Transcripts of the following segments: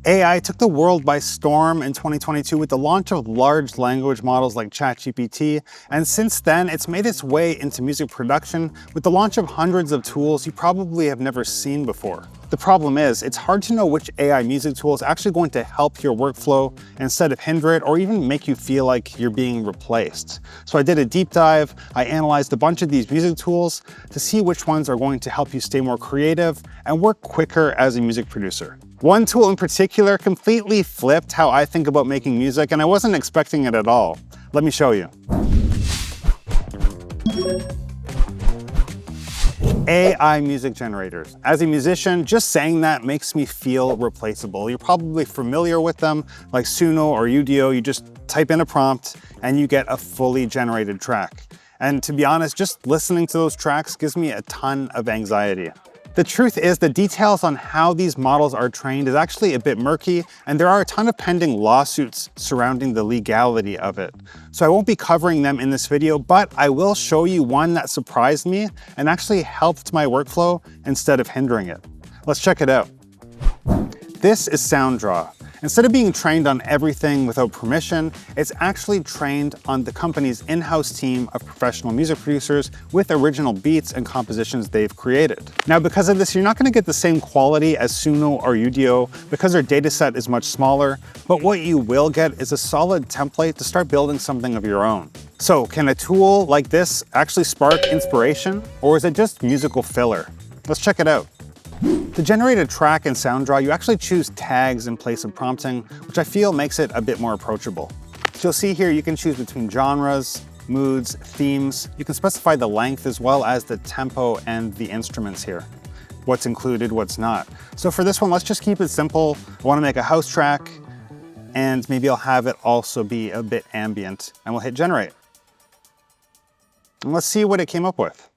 AI took the world by storm in 2022 with the launch of large language models like ChatGPT, and since then it's made its way into music production with the launch of hundreds of tools you probably have never seen before. The problem is, it's hard to know which AI music tool is actually going to help your workflow instead of hinder it or even make you feel like you're being replaced. So I did a deep dive, I analyzed a bunch of these music tools to see which ones are going to help you stay more creative and work quicker as a music producer. One tool in particular completely flipped how I think about making music, and I wasn't expecting it at all. Let me show you. AI music generators. As a musician, just saying that makes me feel replaceable. You're probably familiar with them, like Suno or Udio. You just type in a prompt and you get a fully generated track. And to be honest, just listening to those tracks gives me a ton of anxiety. The truth is, the details on how these models are trained is actually a bit murky, and there are a ton of pending lawsuits surrounding the legality of it. So I won't be covering them in this video, but I will show you one that surprised me and actually helped my workflow instead of hindering it. Let's check it out. This is Soundraw. Instead of being trained on everything without permission, it's actually trained on the company's in-house team of professional music producers with original beats and compositions they've created. Now, because of this, you're not going to get the same quality as Suno or Udio because their dataset is much smaller, but what you will get is a solid template to start building something of your own. So, can a tool like this actually spark inspiration, or is it just musical filler? Let's check it out. To generate a track in Soundraw, you actually choose tags in place of prompting, which I feel makes it a bit more approachable. So you'll see here you can choose between genres, moods, themes. You can specify the length as well as the tempo and the instruments here. What's included, what's not. So for this one, let's just keep it simple. I want to make a house track, and maybe I'll have it also be a bit ambient, and we'll hit generate. And let's see what it came up with.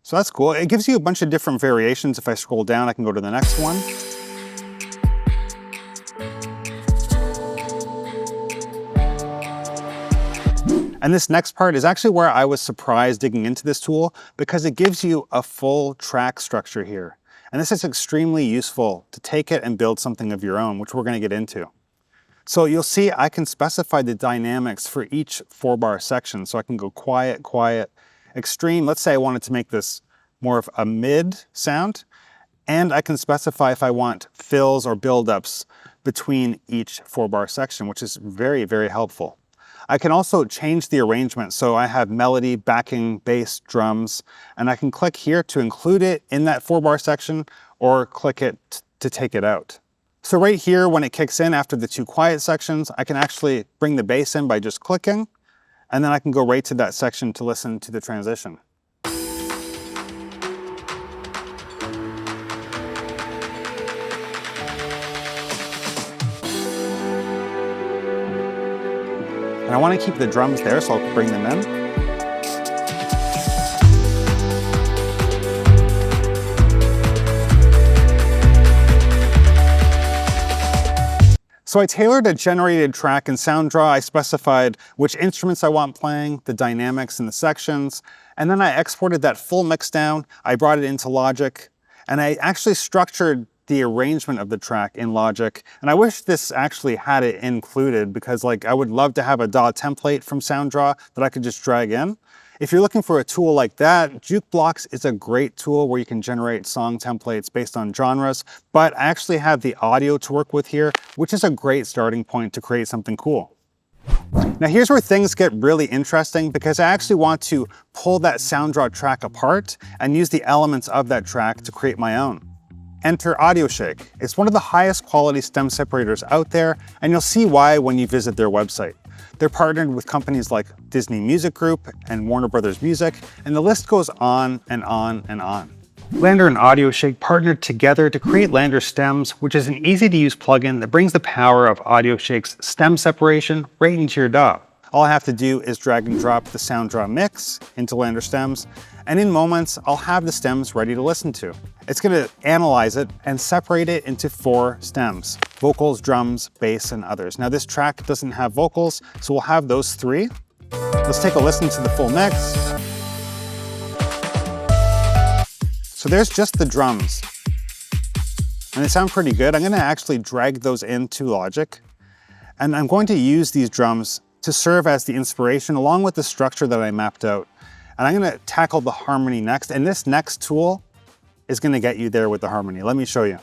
So that's cool. It gives you a bunch of different variations. If I scroll down, I can go to the next one. And this next part is actually where I was surprised digging into this tool, because it gives you a full track structure here. And this is extremely useful to take it and build something of your own, which we're going to get into. So you'll see I can specify the dynamics for each 4-bar section. So I can go quiet, quiet, extreme. Let's say I wanted to make this more of a mid sound, and I can specify if I want fills or buildups between each 4-bar section, which is very, very helpful. I can also change the arrangement. So I have melody, backing, bass, drums, and I can click here to include it in that 4-bar section or click it to take it out. So right here, when it kicks in after the 2 quiet sections, I can actually bring the bass in by just clicking, and then I can go right to that section to listen to the transition. And I want to keep the drums there, so I'll bring them in. So I tailored a generated track in Soundraw. I specified which instruments I want playing, the dynamics in the sections, and then I exported that full mix down. I brought it into Logic, and I actually structured the arrangement of the track in Logic. And I wish this actually had it included, because I would love to have a DAW template from Soundraw that I could just drag in. If you're looking for a tool like that, Jukebox is a great tool where you can generate song templates based on genres, but I actually have the audio to work with here, which is a great starting point to create something cool. Now here's where things get really interesting, because I actually want to pull that Soundraw track apart and use the elements of that track to create my own. Enter AudioShake. It's one of the highest quality stem separators out there, and you'll see why when you visit their website. They're partnered with companies like Disney Music Group and Warner Brothers Music, and the list goes on and on and on. LANDR and AudioShake partnered together to create LANDR Stems, which is an easy-to-use plugin that brings the power of AudioShake's stem separation right into your DAW. All I have to do is drag and drop the Soundraw mix into LANDR Stems, and in moments, I'll have the stems ready to listen to. It's going to analyze it and separate it into 4 stems: vocals, drums, bass, and others. Now this track doesn't have vocals, so we'll have those 3. Let's take a listen to the full mix. So there's just the drums. And they sound pretty good. I'm gonna actually drag those into Logic. And I'm going to use these drums to serve as the inspiration along with the structure that I mapped out. And I'm gonna tackle the harmony next. And this next tool is gonna get you there with the harmony. Let me show you.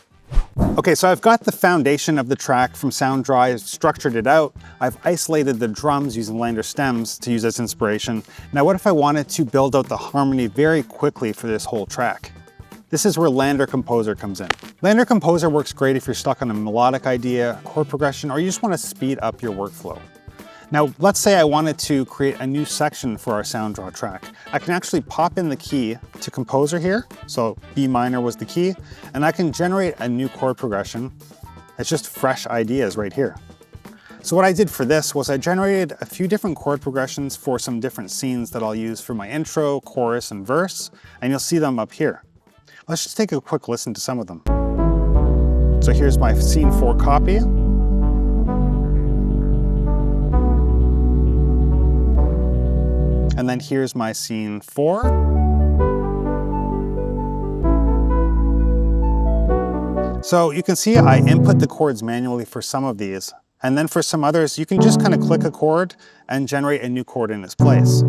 Okay, so I've got the foundation of the track from Soundraw. I've structured it out. I've isolated the drums using LANDR Stems to use as inspiration. Now, what if I wanted to build out the harmony very quickly for this whole track? This is where LANDR Composer comes in. LANDR Composer works great if you're stuck on a melodic idea, chord progression, or you just want to speed up your workflow. Now, let's say I wanted to create a new section for our Soundraw track. I can actually pop in the key to Composer here. So B minor was the key, and I can generate a new chord progression. It's just fresh ideas right here. So what I did for this was I generated a few different chord progressions for some different scenes that I'll use for my intro, chorus, and verse, and you'll see them up here. Let's just take a quick listen to some of them. So here's my scene 4 copy. And then here's my scene 4. So you can see I input the chords manually for some of these. And then for some others, you can just kind of click a chord and generate a new chord in its place,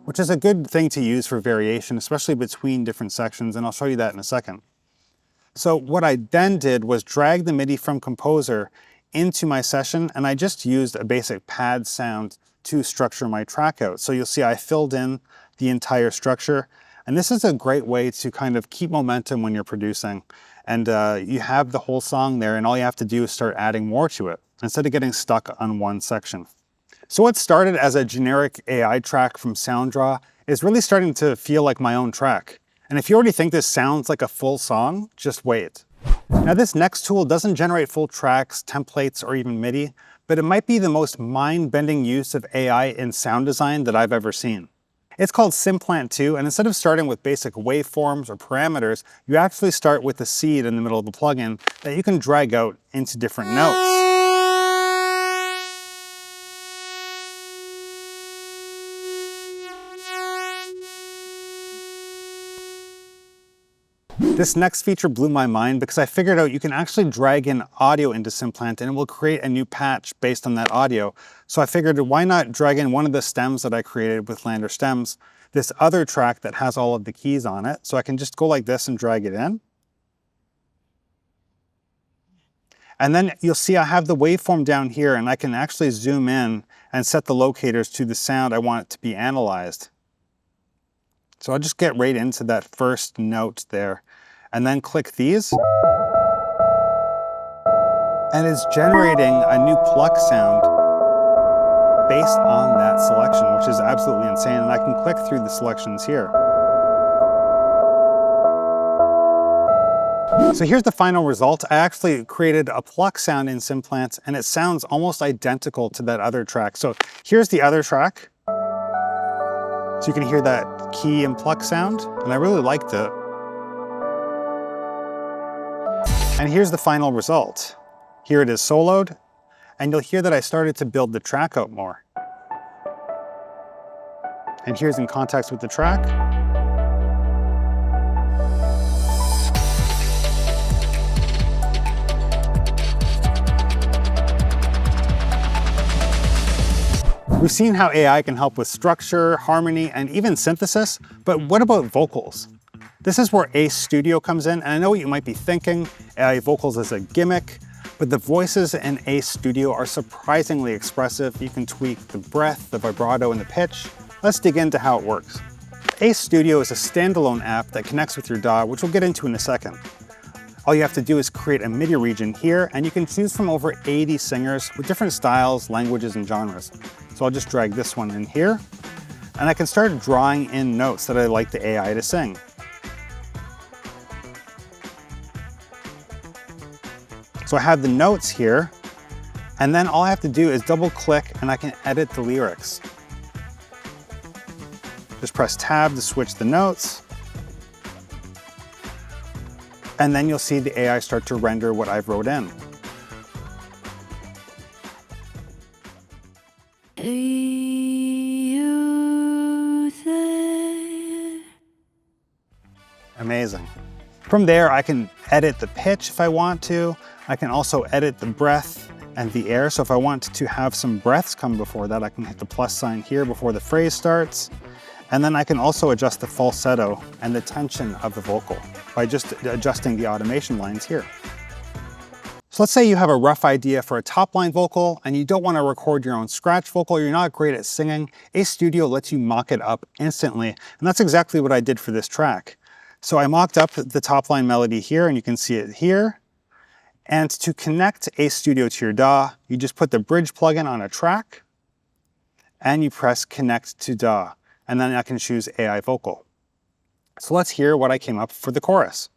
which is a good thing to use for variation, especially between different sections, and I'll show you that in a second. So what I then did was drag the MIDI from Composer into my session, and I just used a basic pad sound to structure my track out. So you'll see I filled in the entire structure, and this is a great way to kind of keep momentum when you're producing. And you have the whole song there, and all you have to do is start adding more to it, instead of getting stuck on one section. So what started as a generic AI track from Soundraw is really starting to feel like my own track. And if you already think this sounds like a full song, just wait. Now this next tool doesn't generate full tracks, templates, or even MIDI, but it might be the most mind-bending use of AI in sound design that I've ever seen. It's called Synplant 2, and instead of starting with basic waveforms or parameters, you actually start with a seed in the middle of the plugin that you can drag out into different notes. This next feature blew my mind because I figured out you can actually drag in audio into Synplant and it will create a new patch based on that audio. So I figured why not drag in one of the stems that I created with LANDR Stems, this other track that has all of the keys on it. So I can just go like this and drag it in. And then you'll see I have the waveform down here and I can actually zoom in and set the locators to the sound I want it to be analyzed. So I'll just get right into that first note there and then click these. And it's generating a new pluck sound based on that selection, which is absolutely insane. And I can click through the selections here. So here's the final result. I actually created a pluck sound in Synplant and it sounds almost identical to that other track. So here's the other track. So you can hear that key and pluck sound, and I really liked it. And here's the final result. Here it is soloed, and you'll hear that I started to build the track out more. And here's in context with the track. We've seen how AI can help with structure, harmony, and even synthesis, but what about vocals? This is where Ace Studio comes in, and I know what you might be thinking, AI vocals is a gimmick, but the voices in Ace Studio are surprisingly expressive. You can tweak the breath, the vibrato, and the pitch. Let's dig into how it works. Ace Studio is a standalone app that connects with your DAW, which we'll get into in a second. All you have to do is create a MIDI region here, and you can choose from over 80 singers with different styles, languages, and genres. So I'll just drag this one in here, and I can start drawing in notes that I like the AI to sing. So I have the notes here, and then all I have to do is double click and I can edit the lyrics. Just press tab to switch the notes. And then you'll see the AI start to render what I've wrote in. Are you there? Amazing. From there, I can edit the pitch if I want to. I can also edit the breath and the air. So if I want to have some breaths come before that, I can hit the plus sign here before the phrase starts. And then I can also adjust the falsetto and the tension of the vocal by just adjusting the automation lines here. So let's say you have a rough idea for a top line vocal and you don't want to record your own scratch vocal, you're not great at singing. Ace Studio lets you mock it up instantly. And that's exactly what I did for this track. So I mocked up the top line melody here, and you can see it here. And to connect Ace Studio to your DAW, you just put the bridge plugin on a track and you press connect to DAW. And then I can choose AI vocal. So let's hear what I came up for the chorus.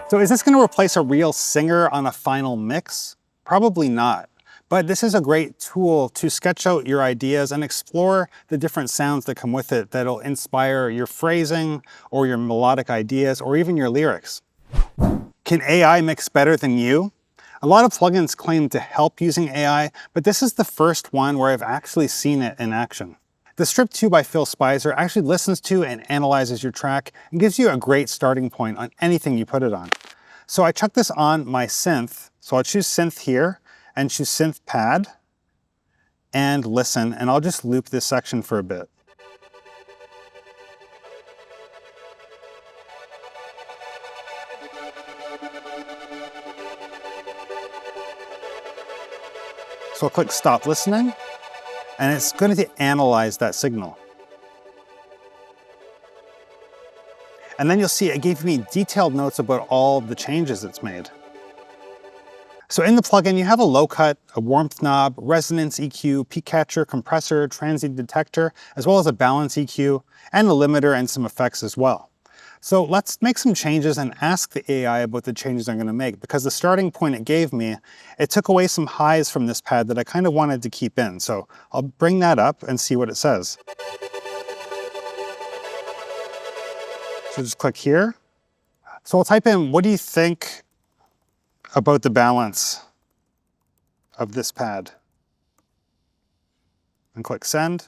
So is this going to replace a real singer on a final mix? Probably not. But this is a great tool to sketch out your ideas and explore the different sounds that come with it that'll inspire your phrasing or your melodic ideas or even your lyrics. Can AI mix better than you? A lot of plugins claim to help using AI, but this is the first one where I've actually seen it in action. The Strip 2 by Phil Spicer actually listens to and analyzes your track and gives you a great starting point on anything you put it on. So I chuck this on my synth. So I'll choose synth here and choose synth pad and listen, and I'll just loop this section for a bit. So I'll click stop listening, and it's going to analyze that signal. And then you'll see it gave me detailed notes about all the changes it's made. So in the plugin, you have a low cut, a warmth knob, resonance EQ, peak catcher, compressor, transient detector, as well as a balance EQ, and a limiter and some effects as well. So let's make some changes and ask the AI about the changes I'm going to make, because the starting point it gave me, it took away some highs from this pad that I kind of wanted to keep in. So I'll bring that up and see what it says. So just click here. So I'll type in, what do you think about the balance of this pad? And click send.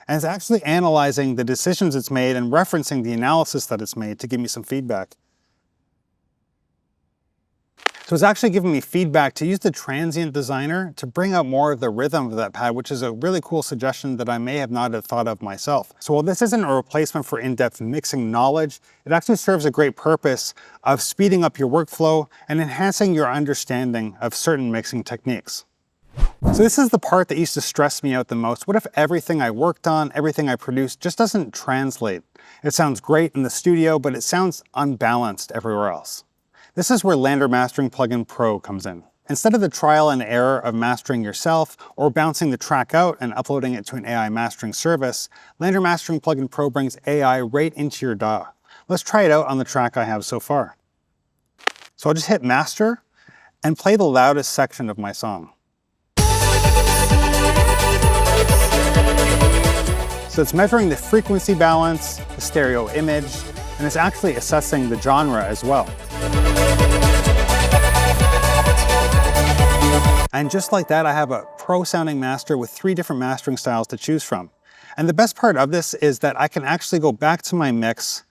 And it's actually analyzing the decisions it's made and referencing the analysis that it's made to give me some feedback. So it's actually giving me feedback to use the transient designer to bring out more of the rhythm of that pad, which is a really cool suggestion that I may have not have thought of myself. So while this isn't a replacement for in-depth mixing knowledge, it actually serves a great purpose of speeding up your workflow and enhancing your understanding of certain mixing techniques. So this is the part that used to stress me out the most. What if everything I worked on, everything I produced just doesn't translate? It sounds great in the studio, but it sounds unbalanced everywhere else. This is where LANDR Mastering Plugin Pro comes in. Instead of the trial and error of mastering yourself or bouncing the track out and uploading it to an AI mastering service, LANDR Mastering Plugin Pro brings AI right into your DAW. Let's try it out on the track I have so far. So I'll just hit master and play the loudest section of my song. So it's measuring the frequency balance, the stereo image, and it's actually assessing the genre as well. And just like that, I have a pro sounding master with 3 different mastering styles to choose from. And the best part of this is that I can actually go back to my mix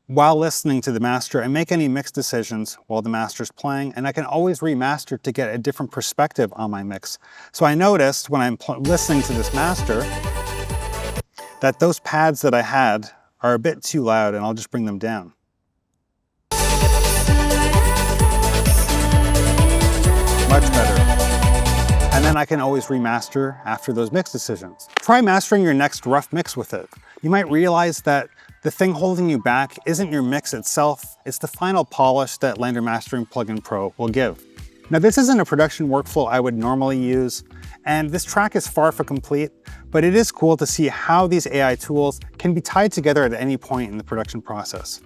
while listening to the master and make any mix decisions while the master's playing, and I can always remaster to get a different perspective on my mix. So I noticed when I'm listening to this master that those pads that I had are a bit too loud, and I'll just bring them down. Much better. And then I can always remaster after those mix decisions. Try mastering your next rough mix with it. You might realize that the thing holding you back isn't your mix itself, it's the final polish that LANDR Mastering Plugin Pro will give. Now this isn't a production workflow I would normally use, and this track is far from complete, but it is cool to see how these AI tools can be tied together at any point in the production process.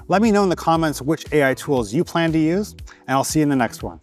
Let me know in the comments which AI tools you plan to use, and I'll see you in the next one.